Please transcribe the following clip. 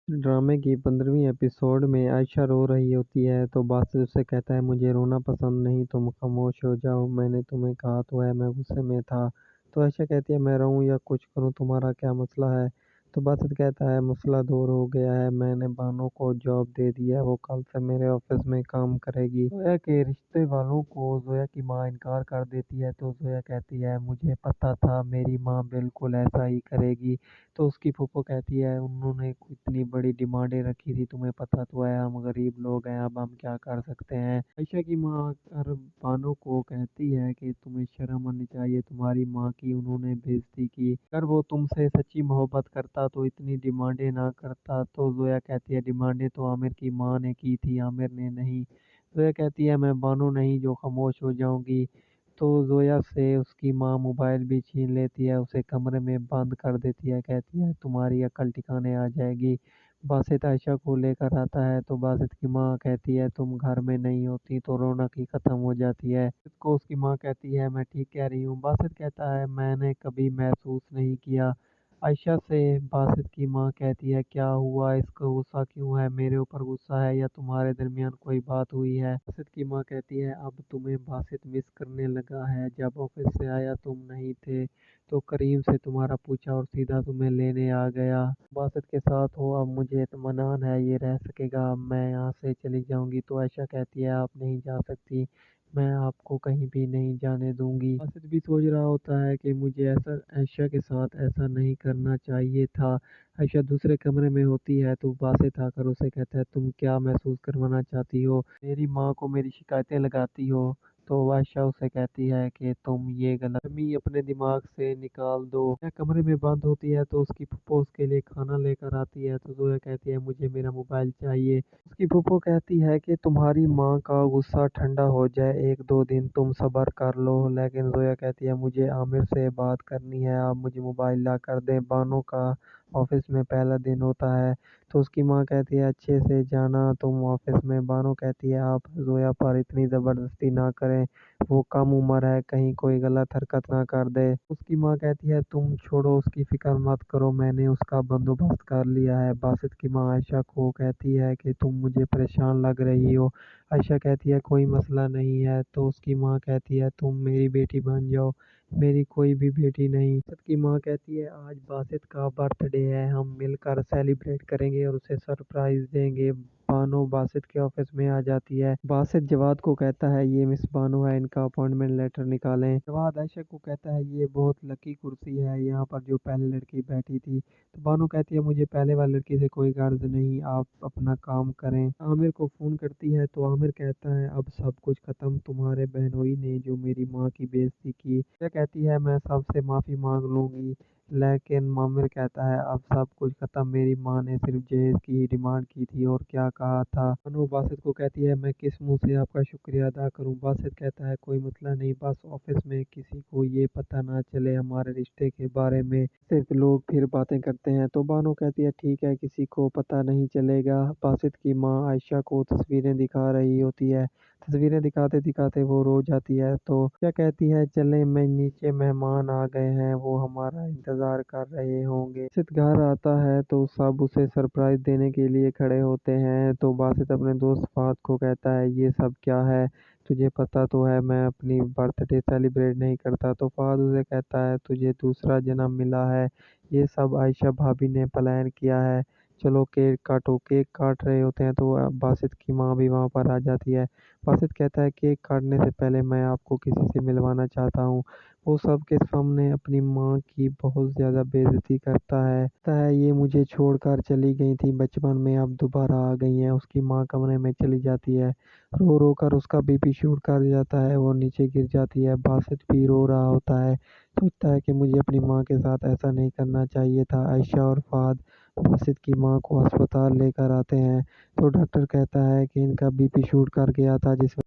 ड्रामे की 15वीं एपिसोड में आयशा रो रही होती है तो बासित उससे कहता है मुझे रोना पसंद नहीं, तुम खामोश हो जाओ, मैंने तुम्हें कहा तो है मैं गुस्से में था। तो आयशा कहती है मैं रोऊं या कुछ करूं, तुम्हारा क्या मसला है। तो बासित कहता है मसला दूर हो गया है, मैंने बानो को जॉब दे दिया है, वो कल से मेरे ऑफिस में काम करेगी। जोया के रिश्ते वालों को जोया की माँ इनकार कर देती है तो जोया कहती है मुझे पता था मेरी माँ बिल्कुल ऐसा ही करेगी। तो उसकी फूफो कहती है उन्होंने इतनी बड़ी डिमांडें रखी थी, तुम्हें पता तो है हम गरीब लोग हैं, अब हम क्या कर सकते हैं। आयशा की माँ अर बानो को कहती है कि तुम्हें शर्म आनी चाहिए, तुम्हारी माँ की उन्होंने बेइज्जती की, अगर वो तुमसे सच्ची मोहब्बत करता तो इतनी डिमांडें ना करता। तो जोया कहती है डिमांडें तो आमिर की माँ ने की थी, आमिर ने नहीं। जोया कहती है मैं बानो नहीं जो खामोश हो जाऊंगी। तो जोया से उसकी माँ मोबाइल भी छीन लेती है, उसे कमरे में बंद कर देती है, कहती है तुम्हारी अक्ल ठिकाने आ जाएगी। बासित आयशा को लेकर आता है तो बासित की माँ कहती है तुम घर में नहीं होती तो रौनक ही खत्म हो जाती है। इसको उसकी माँ कहती है मैं ठीक कह रही हूँ। बासित कहता है मैंने कभी महसूस नहीं किया। आयशा से बासित की माँ कहती है क्या हुआ, इसको गुस्सा क्यों है, मेरे ऊपर गुस्सा है या तुम्हारे दरमियान कोई बात हुई है। बासित की माँ कहती है अब तुम्हें बासित मिस करने लगा है, जब ऑफिस से आया तुम नहीं थे तो करीम से तुम्हारा पूछा और सीधा तुम्हें लेने आ गया। बासित के साथ हो अब मुझे इत्मीनान है ये रह सकेगा, अब मैं यहाँ से चली जाऊंगी। तो आयशा कहती है आप नहीं जा सकती, मैं आपको कहीं भी नहीं जाने दूंगी। बासित भी सोच रहा होता है कि मुझे ऐसा आयशा के साथ ऐसा नहीं करना चाहिए था। आयशा दूसरे कमरे में होती है तो बासित आकर उसे कहता है तुम क्या महसूस करवाना चाहती हो, मेरी माँ को मेरी शिकायतें लगाती हो। तो आयशा उसे कहती है कि तुम ये गलतफहमी अपने दिमाग से निकाल दो। यह कमरे में बंद होती है तो उसकी फुप्पो उसके लिए खाना लेकर आती है तो जोया कहती है मुझे मेरा मोबाइल चाहिए। उसकी फूफो कहती है कि तुम्हारी माँ का गुस्सा ठंडा हो जाए, एक दो दिन तुम सब्र कर लो। लेकिन जोया कहती है मुझे आमिर से बात करनी है, आप मुझे मोबाइल ला कर दें, बानो का ऑफिस में पहला दिन होता है। तो उसकी माँ कहती है अच्छे से जाना तुम ऑफिस में। बानो कहती है आप जोया पर इतनी ज़बरदस्ती ना करें, वो कम उम्र है, कहीं कोई गलत हरकत ना कर दे। उसकी माँ कहती है तुम छोड़ो उसकी फिक्र मत करो, मैंने उसका बंदोबस्त कर लिया है। बासित की माँ आयशा को कहती है कि तुम मुझे परेशान लग रही हो। आयशा कहती है कोई मसला नहीं है। तो उसकी माँ कहती है तुम मेरी बेटी बन जाओ, मेरी कोई भी बेटी नहीं। बासित की माँ कहती है आज बासित का बर्थडे है, हम मिलकर सेलिब्रेट करेंगे और उसे सरप्राइज देंगे। बानो बासित के ऑफिस में आ जाती है। बासित जवाद को कहता है ये मिस बानो है, इनका अपॉइंटमेंट लेटर निकालें। जवाद आयशा को कहता है ये बहुत लकी कुर्सी है, यहाँ पर जो पहले लड़की बैठी थी। तो बानो कहती है मुझे पहले वाली लड़की से कोई गर्ज नहीं, आप अपना काम करें। आमिर को फोन करती है तो आमिर कहता है अब सब कुछ खत्म, तुम्हारे बहनोई ने जो मेरी माँ की बेइज्जती की। यह कहती है मैं सबसे माफी मांग लूंगी। लेकिन आमिर कहता है अब सब कुछ खत्म, मेरी माँ ने सिर्फ जहेज की ही डिमांड की थी और क्या कहा था। अनु बासित को कहती है मैं किस मुंह से आपका शुक्रिया अदा करूं। बासित कहता है कोई मसला नहीं, बस ऑफिस में किसी को ये पता ना चले हमारे रिश्ते के बारे में, सिर्फ लोग फिर बातें करते हैं। तो बानो कहती है ठीक है, किसी को पता नहीं चलेगा। बासित की माँ आयशा को तस्वीरें दिखा रही होती है, तस्वीरें दिखाते दिखाते वो रो जाती है। तो क्या कहती है चले मैं नीचे, मेहमान आ गए हैं, वो हमारा इंतजार कर रहे होंगे। बासित घर आता है तो सब उसे सरप्राइज देने के लिए खड़े होते हैं। तो बासित अपने दोस्त फाद को कहता है ये सब क्या है, तुझे पता तो है मैं अपनी बर्थडे सेलिब्रेट नहीं करता। तो फाद उसे कहता है तुझे दूसरा जन्म मिला है, ये सब आयशा भाभी ने प्लान किया है, चलो केक काटो। केक काट रहे होते हैं तो बासित की माँ भी वहाँ पर आ जाती है। बासित कहता है केक काटने से पहले मैं आपको किसी से मिलवाना चाहता हूँ। वो सबके सामने अपनी माँ की बहुत ज़्यादा बेइज्जती करता है ये मुझे छोड़कर चली गई थी बचपन में, अब दोबारा आ गई हैं। उसकी माँ कमरे में चली जाती है, रो रो कर उसका बीपी शूट कर जाता है, वो नीचे गिर जाती है। बासित भी रो रहा होता है, सोचता है कि मुझे अपनी माँ के साथ ऐसा नहीं करना चाहिए था। आयशा और फाद बासित की माँ को अस्पताल लेकर आते हैं तो डॉक्टर कहता है कि इनका बीपी शूट कर गया था, जिस